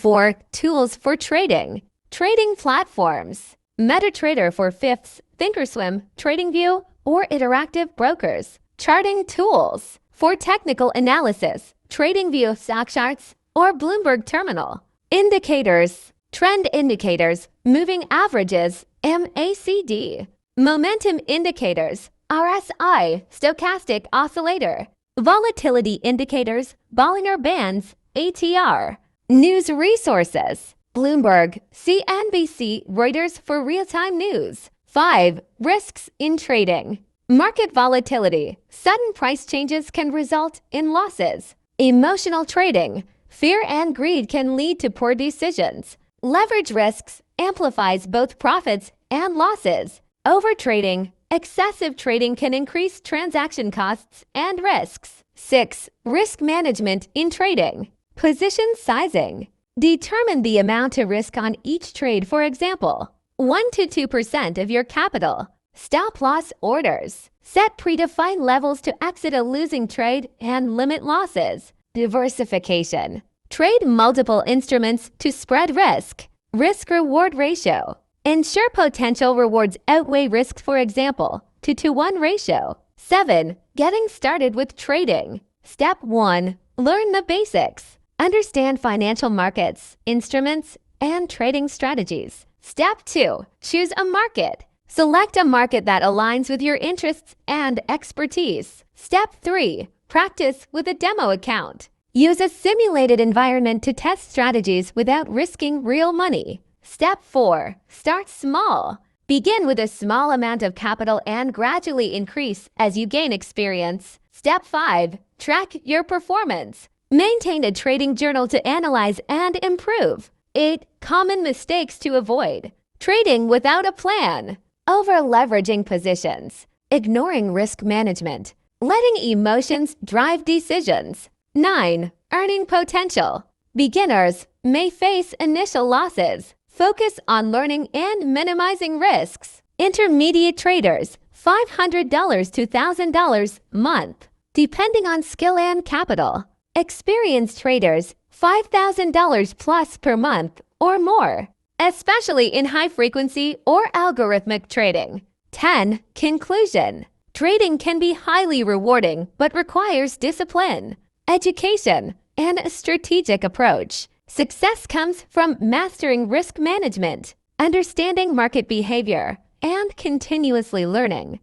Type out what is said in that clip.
4. Tools for trading. Trading platforms. MetaTrader for fifths, Thinkorswim, TradingView, or interactive brokers. Charting tools. For technical analysis, TradingView, StockCharts, or Bloomberg Terminal. Indicators. Trend indicators, moving averages, MACD. Momentum indicators, RSI, Stochastic Oscillator. Volatility indicators, Bollinger Bands, ATR. News resources, Bloomberg, CNBC, Reuters for real-time news. 5. Risks in trading. Market volatility. Sudden price changes can result in losses. Emotional trading. Fear and greed can lead to poor decisions. Leverage risks amplifies both profits and losses. Overtrading. Excessive trading can increase transaction costs and risks. 6. Risk management in trading. Position sizing. Determine the amount to risk on each trade, for example, 1 to 2% of your capital. Stop loss orders. Set predefined levels to exit a losing trade and limit losses. Diversification. Trade multiple instruments to spread risk. Risk-reward ratio. Ensure potential rewards outweigh risks, for example, 2-to-1 ratio. 7. Getting started with trading. Step 1. Learn the basics. Understand financial markets, instruments, and trading strategies. Step 2. Choose a market. Select a market that aligns with your interests and expertise. Step 3. Practice with a demo account. Use a simulated environment to test strategies without risking real money. Step 4. Start small. Begin with a small amount of capital and gradually increase as you gain experience. Step 5. Track your performance. Maintain a trading journal to analyze and improve. 8. Common mistakes to avoid. Trading without a plan. Over-leveraging positions. Ignoring risk management. Letting emotions drive decisions. 9. Earning potential. Beginners may face initial losses. Focus on learning and minimizing risks. Intermediate traders, $500 to $1,000 month, depending on skill and capital. Experienced traders, $5,000 plus per month or more, especially in high-frequency or algorithmic trading. 10. Conclusion. Trading can be highly rewarding but requires discipline, education, and a strategic approach. Success comes from mastering risk management, understanding market behavior, and continuously learning.